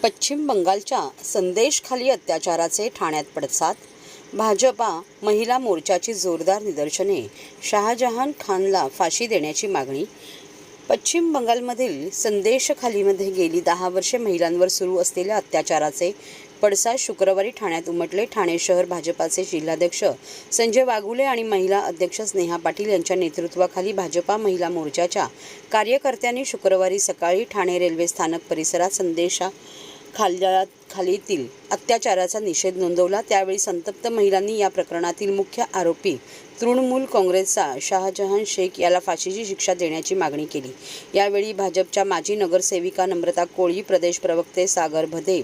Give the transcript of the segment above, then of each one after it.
पश्चिम बंगालच्या संदेशखाली अत्याचाराचे ठाण्यात पडसाद. भाजपा महिला मोर्चाची जोरदार निदर्शने. शहाजहान खानला फाशी देण्याची मागणी. पश्चिम बंगालमधील संदेशखालीमध्ये गेली 10 वर्षे महिलांवर सुरू असलेल्या अत्याचाराचे पडसाद शुक्रवारी ठाण्यात उमटले. ठाणे शहर भाजपाचे जिल्हाध्यक्ष संजय वाघुले आणि महिला अध्यक्ष स्नेहा पाटील यांच्या नेतृत्वाखाली भाजपा महिला मोर्चाच्या कार्यकर्त्यांनी शुक्रवारी सकाळी ठाणे रेल्वे स्थानक परिसरात खालीतील अत्याचाराचा निषेध नोंदवला. त्यावेळी संतप्त महिलांनी या प्रकरणातील मुख्य आरोपी तृणमूल काँग्रेसचा शहाजहान शेख याला फाशीची शिक्षा देण्याची मागणी केली. यावेळी भाजपच्या माजी नगरसेविका नम्रता कोळी, प्रदेश प्रवक्ते सागर भदे,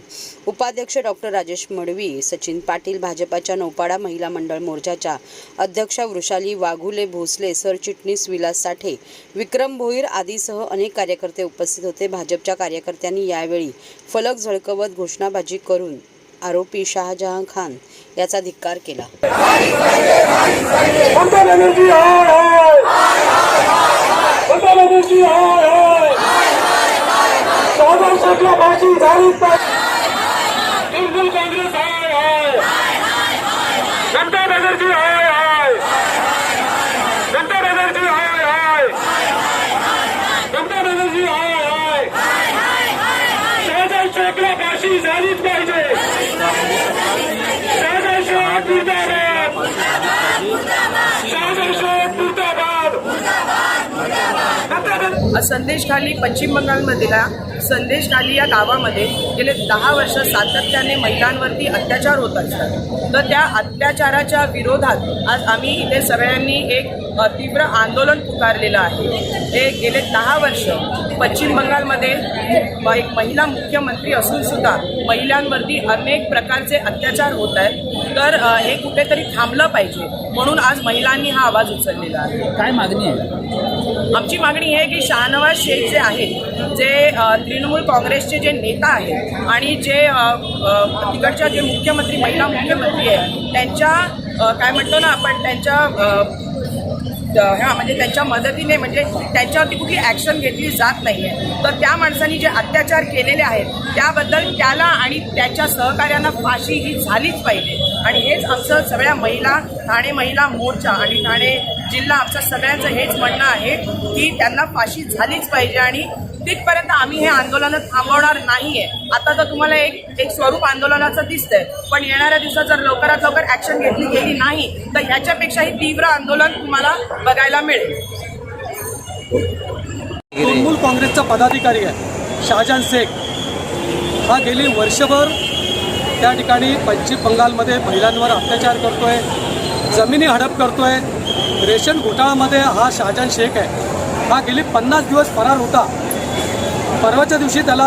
उपाध्यक्ष डॉक्टर राजेश मडवी, सचिन पाटील, भाजपाच्या नौपाडा महिला मंडळ मोर्चाच्या अध्यक्षा वृषाली वाघुले भोसले, सरचिटणीस विलास साठे, विक्रम भोईर आदीसह अनेक कार्यकर्ते उपस्थित होते. भाजपच्या कार्यकर्त्यांनी यावेळी फलक झळकवत घोषणाबाजी करून आरोपी शहाजहान खान याचा धिक्कार केला. संदेशखाली पश्चिम बंगालमधल्या संदेशखाली या गावामध्ये गेले 10 वर्ष सातत्याने महिलांवरती अत्याचार होत असतात. तर त्या अत्याचाराच्या विरोधात आज आम्ही इथे सगळ्यांनी एक तीव्र आंदोलन पुकारलेलं आहे. हे गेले 10 वर्ष पश्चिम बंगालमध्ये एक महिला मुख्यमंत्री असून सुद्धा महिलांवरती अनेक प्रकारचे अत्याचार होत आहेत. तर हे कुठेतरी थांबलं पाहिजे म्हणून आज महिलांनी हा आवाज उचललेला आहे. काय मागणी आहे? आमची मागणी आहे की शहानवाज शेख जे आहेत, जे तृणमूल काँग्रेसचे जे नेता आहेत आणि जे तिकडच्या जे मुख्यमंत्री महिला मुख्यमंत्री आहेत त्यांच्या काय म्हणतो ना आपण त्यांच्या म्हणजे त्यांच्या मदतीने म्हणजे त्यांच्यावरती कुठली ॲक्शन घेतली जात नाही आहे. तर त्या माणसांनी जे अत्याचार केलेले आहेत त्याबद्दल त्याला आणि त्याच्या सहकार्यांना फाशी ही झालीच पाहिजे. आणि हेच आमचं सगळ्या महिला ठाणे महिला मोर्चा आणि ठाणे जिल्हा आमचं सगळ्यांचं हेच म्हणणं आहे की त्यांना फाशी झालीच पाहिजे आणि तिथपर्यंत आम्ही हे आंदोलन थांबवणार नाही आहे. आता तर तुम्हाला एक स्वरूप आंदोलनाचं दिसतंय, पण येणाऱ्या दिवसात जर लवकरात लवकर ॲक्शन घेतली गेली नाही तर ह्याच्यापेक्षाही तीव्र आंदोलन तुम्हाला बघायला मिळेल. तृणमूल काँग्रेसचा पदाधिकारी आहे शहाजहान शेख. हा गेली वर्षभर त्या ठिकाणी पश्चिम बंगालमध्ये महिलांवर अत्याचार करतोय, जमिनी हडप करतोय. रेशन घोटाळ्यामध्ये हा शहाजहान शेख आहे. हा गेली 50 दिवस फरार होता. परवाच्या दिवशी त्याला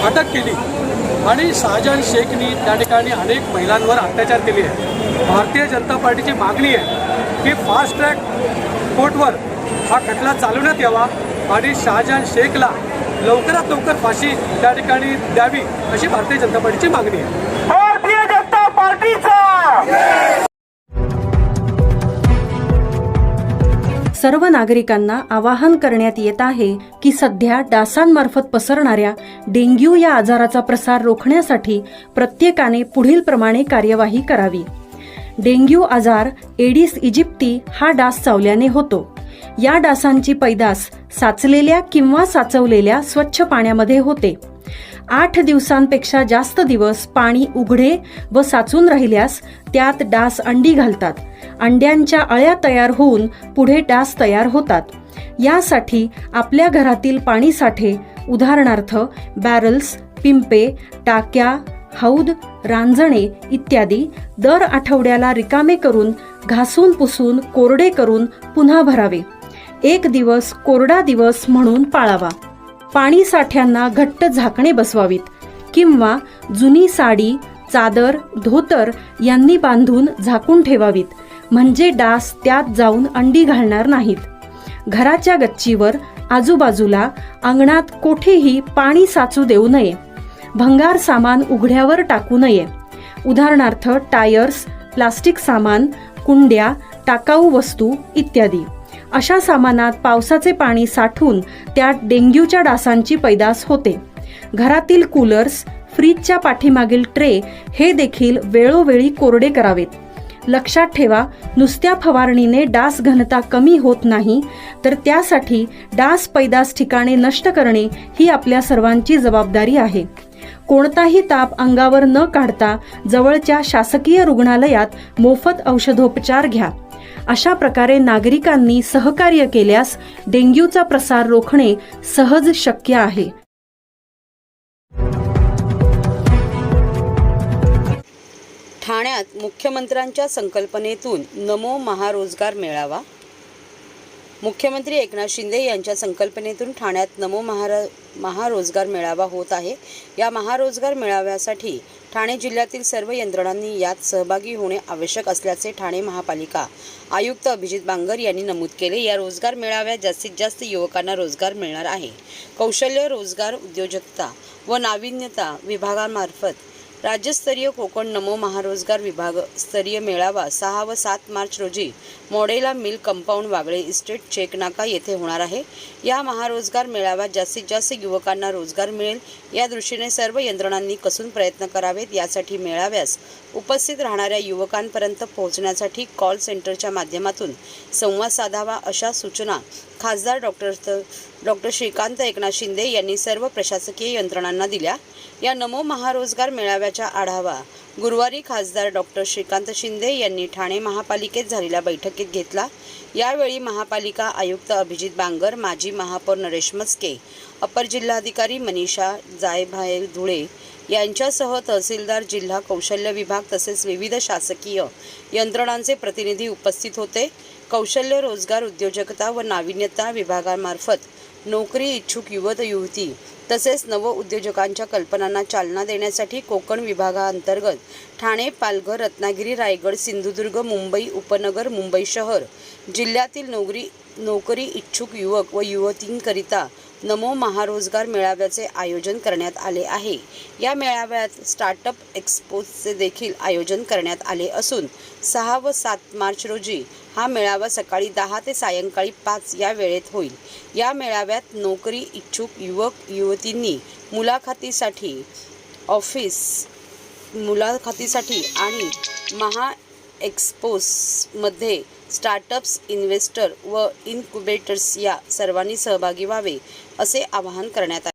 अटक केली आणि शहाजहान शेखनी त्या ठिकाणी अनेक महिलांवर अत्याचार केले आहे. भारतीय जनता पार्टीची मागणी आहे की फास्ट ट्रॅक कोर्टवर हा खटला चालवण्यात यावा आणि शहाजहान शेखला लवकरात लवकर फाशी त्या ठिकाणी द्यावी अशी भारतीय जनता पार्टीची मागणी आहे. भारतीय जनता पार्टीचा सर्व नागरिकांना आवाहन करण्यात येत आहे की सध्या डासांमार्फत पसरणाऱ्या डेंग्यू या आजाराचा प्रसार रोखण्यासाठी प्रत्येकाने पुढीलप्रमाणे कार्यवाही करावी. डेंग्यू आजार एडिस इजिप्ती हा डास चावल्याने होतो. या डासांची पैदास साचलेल्या किंवा साचवलेल्या स्वच्छ पाण्यामध्ये होते. 8 दिवसांपेक्षा जास्त दिवस पाणी उघडे व साचून राहिल्यास त्यात डास अंडी घालतात. अंड्यांच्या अळ्या तयार होऊन पुढे डास तयार होतात. यासाठी आपल्या घरातील पाणी साठे उदाहरणार्थ बॅरल्स, पिंपे, टाक्या, हौद, रांजणे इत्यादी दर आठवड्याला रिकामे करून घासून पुसून कोरडे करून पुन्हा भरावे. 1 दिवस कोरडा दिवस म्हणून पाळावा. पाणी साठ्यांना घट्ट झाकणे बसवावीत किंवा जुनी साडी, चादर, धोतर यांनी बांधून झाकून ठेवावीत, म्हणजे डास त्यात जाऊन अंडी घालणार नाहीत. घराच्या गच्चीवर, आजूबाजूला, अंगणात कोठेही पाणी साचू देऊ नये. भंगार सामान उघड्यावर टाकू नये. उदाहरणार्थ टायर्स, प्लास्टिक सामान, कुंड्या, टाकाऊ वस्तू इत्यादी. अशा सामानात पावसाचे पाणी साठून त्यात डेंग्यूच्या डासांची पैदास होते. घरातील कूलर्स, फ्रीजच्या पाठीमागील ट्रे हे देखील वेळोवेळी कोरडे करावेत. लक्षात ठेवा, नुसत्या फवारणीने डास घनता कमी होत नाही, तर त्यासाठी डास पैदास ठिकाणे नष्ट करणे ही आपल्या सर्वांची जबाबदारी आहे. कोणताही ताप अंगावर न काढता जवळच्या शासकीय रुग्णालयात मोफत औषधोपचार घ्या. अशा प्रकारे नागरिकांनी सहकार्य केल्यास डेंग्यूचा प्रसार रोखणे सहज शक्य आहे. ठाण्यात मुख्यमंत्र्यांच्या संकल्पनेतून नमो महारोजगार मेळावा. मुख्यमंत्री एकनाथ शिंदे यांच्या संकल्पनेतून ठाण्यात नमो महारोजगार मेळावा होत आहे. या महारोजगार मेळाव्यासाठी ठाणे जिल्ह्यातील सर्व यंत्रणांनी यात सहभागी होणे आवश्यक असल्याचे ठाणे महापालिका आयुक्त अभिजित बांगर यांनी नमूद केले. या रोजगार मेळाव्यात जास्तीत जास्त युवकांना रोजगार मिळणार आहे. कौशल्य, रोजगार, उद्योजकता व नाविन्यता विभागामार्फत राज्यस्तरीय कोकण नमो महारोजगार विभागस्तरीय मेळावा 6 व 7 मार्च रोजी Modella mill compound, Wagle estate, check नाका येथे होणार आहे. या महारोजगार मेळाव्यात जास्तीत जास्त युवकांना रोजगार मिळेल या दृष्टीने सर्व यंत्रणांनी कसून प्रयत्न करावेत. यासाठी मेळाव्यास उपस्थित राहणाऱ्या युवकांपर्यंत पोहोचण्यासाठी कॉल सेंटरच्या माध्यमातून संवाद साधावा, अशा सूचना खासदार डॉक्टर श्रीकांत एकनाथ शिंदे यांनी सर्व प्रशासकीय यंत्रणांना दिल्या. या नमो महारोजगार मेळाव्याचा आढावा गुरुवारी खासदार डॉक्टर श्रीकांत शिंदे यांनी ठाणे महापालिकेत झालेल्या बैठकीत घेतला. यावेळी महापालिका आयुक्त अभिजित बांगर, माजी महापौर नरेश मस्के, अपर जिल्हाधिकारी मनीषा जायभाये धुळे यांच्यासह तहसीलदार, जिल्हा कौशल्य विभाग तसेच विविध शासकीय यंत्रणांचे प्रतिनिधी उपस्थित होते. कौशल्य, रोजगार, उद्योजकता व नाविन्यता विभागामार्फत नोकरी इच्छुक युवक युवती तसेच नव उद्योजकांच्या कल्पनांना चालना देण्यासाठी कोकण विभागाअंतर्गत ठाणे, पालघर, रत्नागिरी, रायगड, सिंधुदुर्ग, मुंबई उपनगर, मुंबई शहर जिल्ह्यातील नोकरी इच्छुक युवक व युवतींकरिता नमो महारोजगार मेळाव्याचे आयोजन करण्यात आले आहे. या मेळाव्यात स्टार्टअप एक्स्पोचे देखील आयोजन करण्यात आले असून 6 व 7 मार्च रोजी हा मेळावा सकाळी 10 ते सायंकाळी 5 या वेळेत होईल. या मेळाव्यात नोकरी इच्छुक युवक युवतींनी मुलाखतीसाठी आणि महा एक्स्पोमध्ये स्टार्टअप्स, इन्व्हेस्टर व इन्क्युबेटर्स या सर्वांनी सहभागी व्हावे असे आवाहन करण्यात आले.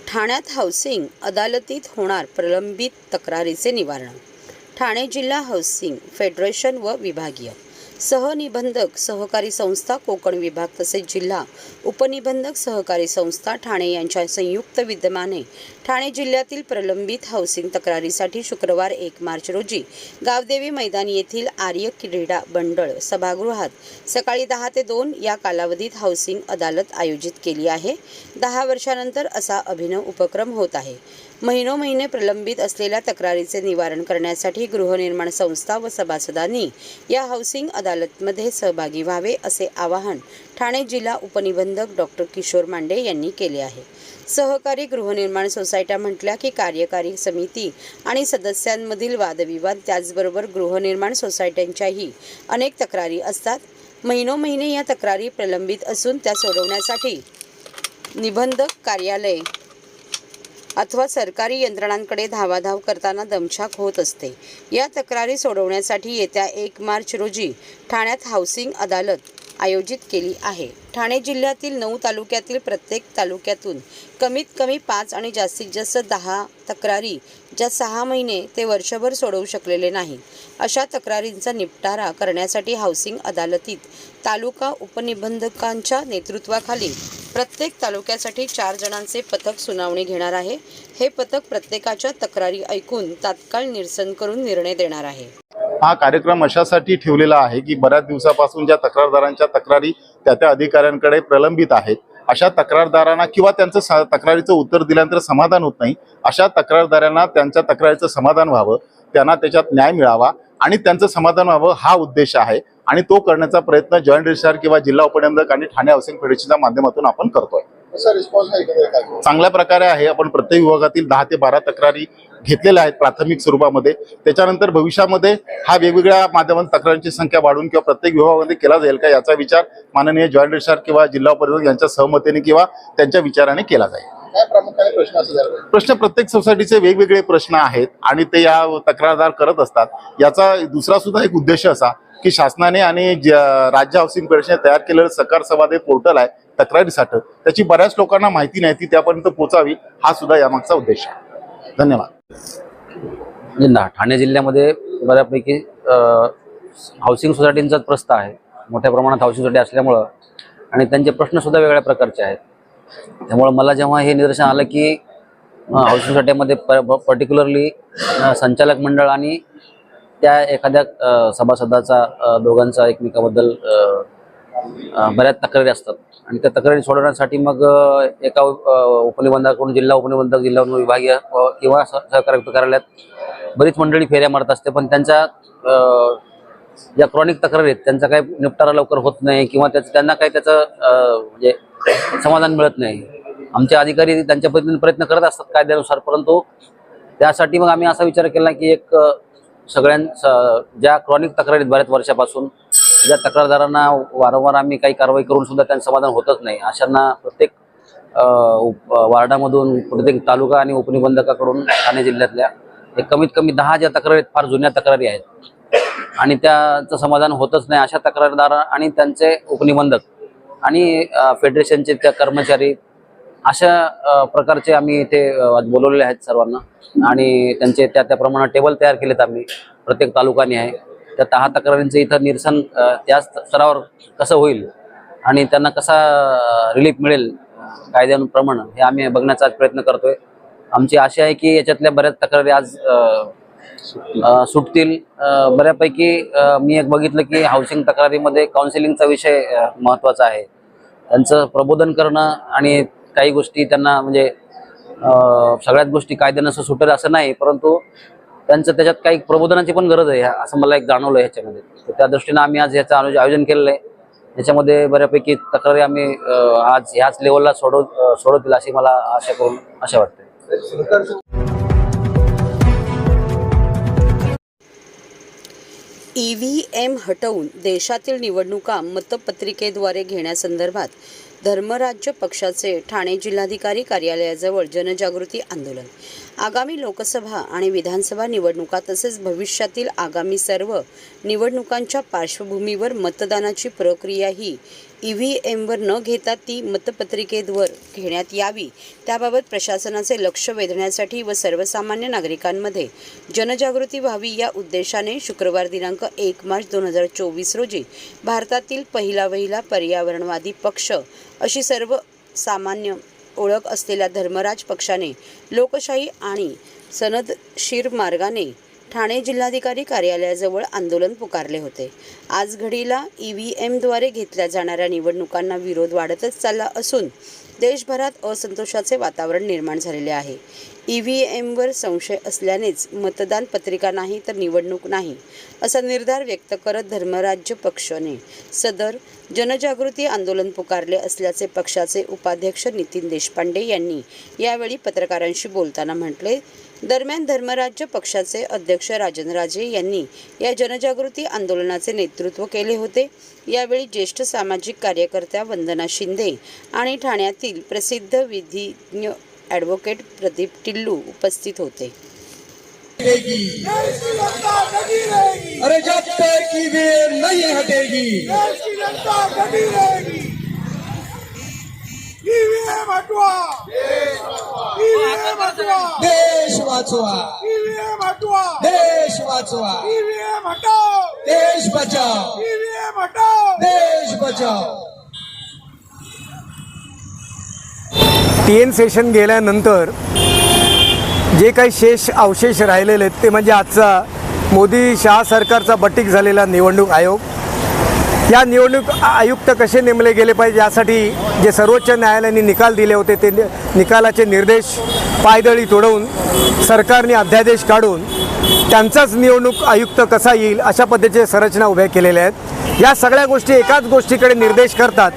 ठाण्यात हाऊसिंग अदालतीत होणार प्रलंबित तक्रारीचे निवारण. ठाणे जिल्हा हाऊसिंग फेडरेशन व विभागीय सहनिबंधक सहकारी संस्था कोकण विभाग तसेच जिल्हा उपनिबंधक सहकारी संस्था ठाणे यांच्या संयुक्त विद्यमाने ठाणे जिल्ह्यातील प्रलंबित हाऊसिंग तक्रारीसाठी शुक्रवार 1 मार्च रोजी गावदेवी मैदान येथील आर्य क्रीडा मंडळ सभागृहात सकाळी 10 ते 2 या कालावधीत हाऊसिंग अदालत आयोजित केली आहे. 10 वर्षानंतर असा अभिनव उपक्रम होत आहे. महिनोमहिने प्रलंबित असलेल्या तक्रारीचे निवारण करण्यासाठी गृहनिर्माण संस्था व सभासदांनी या हाऊसिंग अदालतमध्ये सहभागी व्हावे असे आवाहन ठाणे जिल्हा उपनिबंधक डॉक्टर किशोर मांडे यांनी केले आहे. सहकारी गृहनिर्माण सोसायट्या म्हटल्या की कार्यकारी समिती आणि सदस्यांमधील वादविवाद, त्याचबरोबर गृहनिर्माण सोसायट्यांच्याही अनेक तक्रारी असतात. महिनोमहिने या तक्रारी प्रलंबित असून त्या सोडवण्यासाठी निबंधक कार्यालय अथवा सरकारी यंत्रणांकडे धावाधाव करताना दमछाक होत असते. या तक्रारी सोडवण्यासाठी येत्या 1 मार्च रोजी ठाण्यात हाऊसिंग अदालत आयोजित केली आहे. ठाणे जिल्ह्यातील 9 तालुक्यातील प्रत्येक तालुक्यातून कमीत कमी 5 आणि जास्तीत जास्त 10 तक्रारी ज्या 6 महिने ते वर्षभर सोडवू शकलेले नाहीत, अशा तक्रारींचा निपटारा करण्यासाठी हाऊसिंग अदालतीत तालुका उपनिबंधकांच्या नेतृत्वाखाली प्रत्येक तालुक्यासाठी 4 जणांचे पथक सुनावणी घेणार आहे. हे पथक प्रत्येकाच्या तक्रारी ऐकून तात्काळ निरसन करून निर्णय देणार आहे. हा कार्यक्रम अशासाठी ठेवलेला आहे की बऱ्याच दिवसापासून ज्या तक्रारदारांच्या तक्रारी त्या अधिकाऱ्यांकडे प्रलंबित आहेत, अशा तक्रारदारांना किंवा त्यांचं तक्रारीचं उत्तर दिल्यानंतर समाधान होत नाही, अशा तक्रारदारांना त्यांच्या तक्रारीचं समाधान व्हावं, त्यांना त्याच्यात न्याय मिळावा आणि त्यांचं समाधान व्हावं हा उद्देश आहे. आणि तो करण्याचा प्रयत्न जॉईंट रजिस्ट्रार किंवा जिल्हा उपनिबंधक आणि ठाणे हाऊसिंग फेडरेशनच्या माध्यमातून आपण करतोय. चांगल्या प्रकारे आहे. आपण प्रत्येक विभागातील 10 ते 12 तक्रारी घेतलेल्या आहेत प्राथमिक स्वरूपामध्ये. त्याच्यानंतर भविष्यामध्ये हा वेगवेगळ्या माध्यमातून तक्रारींची संख्या वाढवून किंवा प्रत्येक विभागामध्ये केला जाईल का याचा विचार माननीय जॉईंट रजिस्ट्रार किंवा जिल्हा परिषद यांच्या सहमतीने किंवा त्यांच्या विचाराने केला जाईल. प्रश्न प्रत्येक सोसायटीचे वेगवेगळे प्रश्न आहेत आणि ते या तक्रारदार करत असतात. याचा दुसरा सुद्धा एक उद्देश असा की शासनाने आणि राज्य हाऊसिंग फेडरेशनने तयार केलेलं सहकार संवाद हे पोर्टल आहे तक्रारीसाठी, त्याची बऱ्याच लोकांना माहिती नाही, ती त्यापर्यंत पोहोचावी हा सुद्धा यामागचा उद्देश आहे. धन्यवाद. ठाणे जिल्ह्यामध्ये बऱ्यापैकी हाऊसिंग सोसायटींचाच प्रस्थ आहे. मोठ्या प्रमाणात हाऊसिंग सोसायटी असल्यामुळं आणि त्यांचे प्रश्नसुद्धा वेगळ्या प्रकारचे आहेत. त्यामुळं मला जेव्हा हे निदर्शन आलं की हाऊसिंग सोसायटीमध्ये पर्टिक्युलरली संचालक मंडळ आणि त्या एखाद्या सभासदाचा दोघांचा एकमेकाबद्दल बऱ्याच तक्रारी असतात आणि त्या तक्रारी सोडवण्यासाठी मग एका उपनिबंधकाकडून जिल्हा उपनिबंधक, जिल्हा विभागीय किंवा सहकार आयुक्त कार्यालयात बरीच मंडळी फेऱ्या मारत असते, पण त्यांच्या ज्या क्रॉनिक तक्रारी आहेत त्यांचा काही निपटारा लवकर होत नाही किंवा त्यांना काही त्याचं म्हणजे समाधान मिळत नाही. आमचे अधिकारी त्यांच्या पद्धतीने प्रयत्न करत असतात कायद्यानुसार, परंतु त्यासाठी मग आम्ही असा विचार केला की एक ज्या क्रॉनिक तक्रारीत बऱ्याच वर्षापासून ज्या तक्रारदारांना वारंवार आम्ही काही कारवाई करून सुद्धा त्यांचं समाधान होतच नाही, अशांना प्रत्येक वार्डामधून प्रत्येक तालुका आणि उपनिबंधकाकडून ठाणे जिल्ह्यातल्या एक कमीत कमी 10 ज्या तक्रारी फार जुन्या तक्रारी आहेत आणि त्याचं समाधान होतच नाही, अशा तक्रारदार आणि त्यांचे उपनिबंधक आणि फेडरेशनचे त्या कर्मचारी अशा प्रकारचे आम्ही इथे बोलवलेले आहेत सर्वांना आणि त्यांचे त्याप्रमाणे टेबल तयार केलेत आम्ही प्रत्येक तालुकाने आहे. त्या 10 तक्रारींचं इथं निरसन त्या स्तरावर कसं होईल आणि त्यांना कसा रिलीफ मिळेल कायद्याप्रमाणे हे आम्ही बघण्याचा प्रयत्न करतोय. आमची आशा आहे की याच्यातल्या बऱ्याच तक्रारी आज सुटतील. बऱ्यापैकी मी एक बघितलं की हाऊसिंग तक्रारीमध्ये काउन्सिलिंगचा विषय महत्त्वाचा आहे. त्यांचं प्रबोधन करणं आणि काही गोष्टी त्यांना म्हणजे सगळ्याच गोष्टी कायद्यानं असं सुटेल असं नाही, परंतु त्यांचं त्याच्यात काही प्रबोधनाची पण गरज आहे असं मला एक जाणवलं ह्याच्यामध्ये. तर त्या दृष्टीनं आम्ही आज ह्याचं आयोजन केलेलं आहे. याच्यामध्ये बऱ्यापैकी तक्रारी आम्ही आज ह्याच लेवलला सोडवतील अशी मला आशा वाटते. EVM हटवून देशातील निवडणुका मतपत्रिकेद्वारे घेण्यासंदर्भात धर्मराज्य पक्षाचे ठाणे जिल्हाधिकारी कार्यालयाजवळ जनजागृती आंदोलन. आगामी लोकसभा आणि विधानसभा निवडणुका तसेच भविष्यातील आगामी सर्व निवडणुकांच्या पार्श्वभूमीवर मतदानाची प्रक्रिया ही EVMवर न घेता ती मतपत्रिकेद्वारे घेण्यात यावी, त्याबाबत प्रशासनाचे लक्ष वेधण्यासाठी व सर्वसामान्य नागरिकांमध्ये जनजागृती व्हावी या उद्देशाने शुक्रवार दिनांक 1 मार्च 2024 रोजी भारतातील पहिला पर्यावरणवादी पक्ष अशी सर्वसामान्य ओळख असलेल्या धर्मराज पक्षाने लोकशाही आणि सनदशीर मार्गाने ठाणे जिल्हाधिकारी कार्यालयाजवळ आंदोलन पुकारले होते. आज घडीला EVMद्वारे घेतल्या जाणाऱ्या निवडणुकांना विरोध वाढतच चालला असून देशभरात असंतोषाचे वातावरण निर्माण झालेले आहे. EVMवर संशय असल्यानेच मतदान पत्रिका नाही तर निवडणूक नाही असा निर्धार व्यक्त करत धर्मराज्य पक्षाने सदर जनजागृती आंदोलन पुकारले असल्याचे पक्षाचे उपाध्यक्ष नितीन देशपांडे यांनी यावेळी पत्रकारांशी बोलताना म्हटले. दरम्यान धर्मराज्य पक्षाचे अध्यक्ष राजन राजे यांनी या जनजागृती आंदोलनाचे नेतृत्व केले होते. यावेळी ज्येष्ठ सामाजिक कार्यकर्त्या वंदना शिंदे आणि ठाण्यातील प्रसिद्ध विधिज्ञ ॲडव्होकेट प्रदीप टिल्लू उपस्थित होते. अरे जब तक EVM नहीं हटेगी EVM हटवा, EVM हटवा, देश वाचवा, EVM हटवा, देश वाचवा, EVM हटाओ, देश बचाओ, EVM हटाओ, देश बचाओ. TN सेशन गेल्यानंतर जे काही अवशेष राहिलेले आहेत ते म्हणजे आजचा मोदी शहा सरकारचा बटीक झालेला निवडणूक आयोग. या निवडणूक आयुक्त कसे नेमले गेले पाहिजे यासाठी जे सर्वोच्च न्यायालयाने निकाल दिले होते ते निकालाचे निर्देश पायदळी तोडवून सरकारने अध्यादेश काढून त्यांचाच निवडणूक आयुक्त कसा येईल अशा पद्धतीच्या संरचना उभ्या केलेल्या आहेत. या सगळ्या गोष्टी एकाच गोष्टीकडे निर्देश करतात,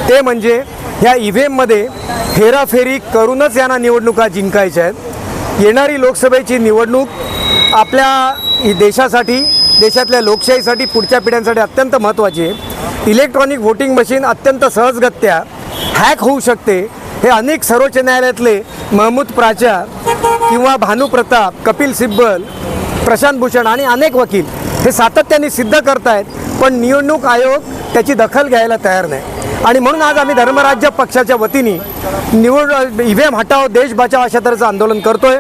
ते म्हणजे ह्या EVMमध्ये हेराफेरी करूनच यांना निवडणुका जिंकायच्या आहेत. येणारी लोकसभेची निवडणूक आपल्या देशासाठी, देशातल्या लोकशाहीसाठी, पुढच्या पिढ्यांसाठी अत्यंत महत्त्वाची आहे. इलेक्ट्रॉनिक व्होटिंग मशीन अत्यंत सहजगत्या हॅक होऊ शकते हे अनेक सर्वोच्च न्यायालयातले महमूद प्राचार किंवा भानू प्रताप, कपिल सिब्बल, प्रशांत भूषण आणि अनेक वकील हे सातत्याने सिद्ध करतायत, पण निवडणूक आयोग त्याची दखल घ्यायला तयार नाही. आणि म्हणून आज आम्ही धर्मराज्य पक्षाच्या वतीने EVM हटाओ देश बचाव अशा तऱ्हेचं आंदोलन करतोय.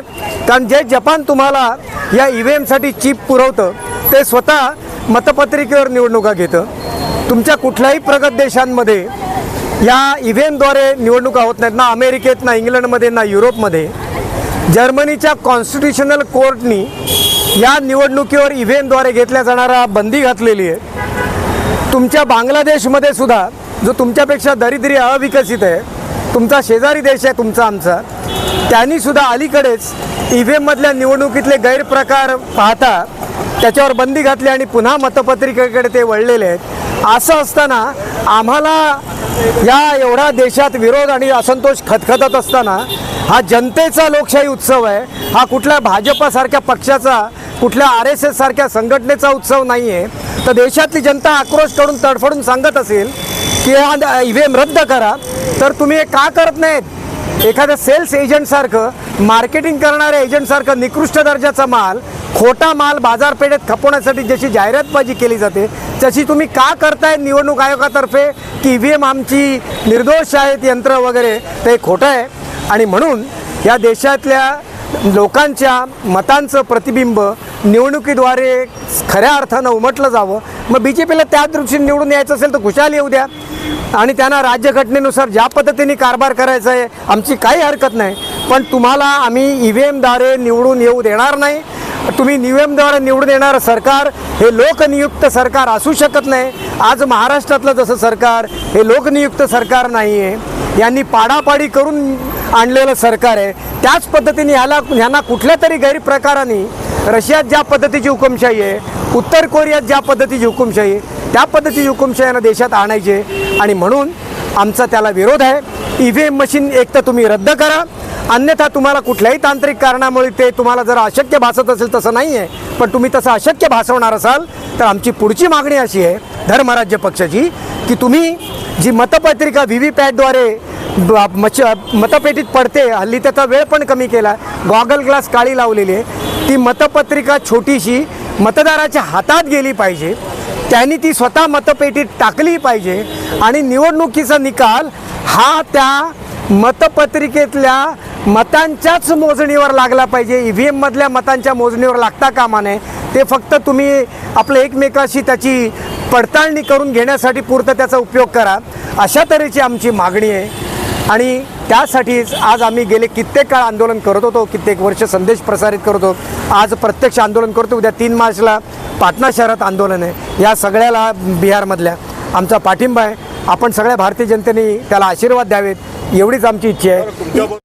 कारण जे जपान तुम्हाला या EVMसाठी चिप पुरवतं ते स्वतः मतपत्रिकेवर निवडणुका घेतं. तुमच्या कुठल्याही प्रगत देशांमध्ये या EVMद्वारे निवडणुका होत नाहीत, ना अमेरिकेत, ना इंग्लंडमध्ये, ना युरोपमध्ये. जर्मनीच्या कॉन्स्टिट्युशनल कोर्टनी या निवडणुकीवर EVMद्वारे घेतल्या जाणारा बंदी घातलेली आहे. तुमच्या बांगलादेशमध्ये सुद्धा, जो तुमच्यापेक्षा दरिद्री अविकसित आहे, तुमचा शेजारी देश आहे तुमचा आमचा, त्यांनीसुद्धा अलीकडेच EVMमधल्या निवडणुकीतले गैरप्रकार पाहता त्याच्यावर बंदी घातली आणि पुन्हा मतपत्रिकेकडे ते वळलेले आहेत. असं असताना आम्हाला या एवढ्या देशात विरोध आणि असंतोष खतखतत असताना हा जनतेचा लोकशाही उत्सव आहे, हा कुठल्या भाजपसारख्या पक्षाचा, कुठल्या RSS सारख्या संघटनेचा उत्सव नाही आहे. तर देशातली जनता आक्रोश करून तडफडून सांगत असेल की हा EVM रद्द करा, तर तुम्ही हे का करत नाहीत? एखाद्या सेल्स एजंटसारखं, मार्केटिंग करणाऱ्या एजंटसारखं निकृष्ट दर्जाचा माल, खोटा माल बाजारपेठेत खपवण्यासाठी जशी जाहिरातबाजी केली जाते तशी तुम्ही का करताय निवडणूक आयोगातर्फे की EVM आमची निर्दोष आहेत यंत्र वगैरे, ते खोटं आहे. आणि म्हणून या देशातल्या लोकांच्या मतांचं प्रतिबिंब निवडणुकीद्वारे खऱ्या अर्थानं उमटलं जावं. मग BJPला त्या दृष्टीने निवडून यायचं असेल तर खुशाल येऊ द्या आणि त्यांना राज्यघटनेनुसार ज्या पद्धतीने कारभार करायचा आहे आमची काही हरकत नाही. पण तुम्हाला आम्ही EVMद्वारे निवडून येऊ देणार नाही. तुम्ही EVMद्वारे निवडून येणारं सरकार हे लोकनियुक्त सरकार असू शकत नाही. आज महाराष्ट्रातलं जसं सरकार हे लोकनियुक्त सरकार नाही आहे, यांनी पाडापाडी करून आणलेलं सरकार आहे. त्याच पद्धतीने ह्यांना कुठल्या तरी गैरप्रकाराने रशियात ज्या पद्धतीची हुकुमशाही आहे, उत्तर कोरियात ज्या पद्धतीची हुकुमशाही आहे, त्या पद्धतीची हुकुमशाही यांना देशात आणायची. आणि म्हणून आमचा त्याला विरोध आहे. EVM मशीन एक तर तुम्ही रद्द करा, अन्यथा तुम्हाला कुठल्याही तांत्रिक कारणामुळे ते तुम्हाला जर अशक्य भासत असेल, तसं नाही आहे, पण तुम्ही तसं अशक्य भासवणार असाल तर आमची पुढची मागणी अशी आहे धर्मराज्य पक्षाची की तुम्ही जी मतपत्रिका VVPATद्वारे मतपेटीत पडते, हल्ली त्याचा वेळ पण कमी केला, गॉगल ग्लास काळी लावलेली आहे, ती मतपत्रिका छोटीशी मतदाराच्या हातात गेली पाहिजे, त्यांनी ती स्वतः मतपेटीत टाकली पाहिजे आणि निवडणुकीचा निकाल हा त्या मतपत्रिकेतल्या मतांच्याच मोजणीवर लागला पाहिजे. EVMमधल्या मतांच्या मोजणीवर लागता कामा नये. ते फक्त तुम्ही आपल्या एकमेकाशी त्याची पडताळणी करून घेण्यासाठी पुरतं त्याचा उपयोग करा, अशा तऱ्हेची आमची मागणी आहे. आणि त्यासाठीच आज आम्ही गेले कित्येक काळ आंदोलन करत होतो, कित्येक वर्ष संदेश प्रसारित करत होतो, आज प्रत्यक्ष आंदोलन करतो. उद्या 3 मार्चला पाटणा शहरात आंदोलन आहे. या सगळ्याला बिहारमधल्या आमचा पाठिंबा आहे. आपण सगळ्या भारतीय जनतेने त्याला आशीर्वाद द्यावेत एवढीच आमची इच्छा आहे.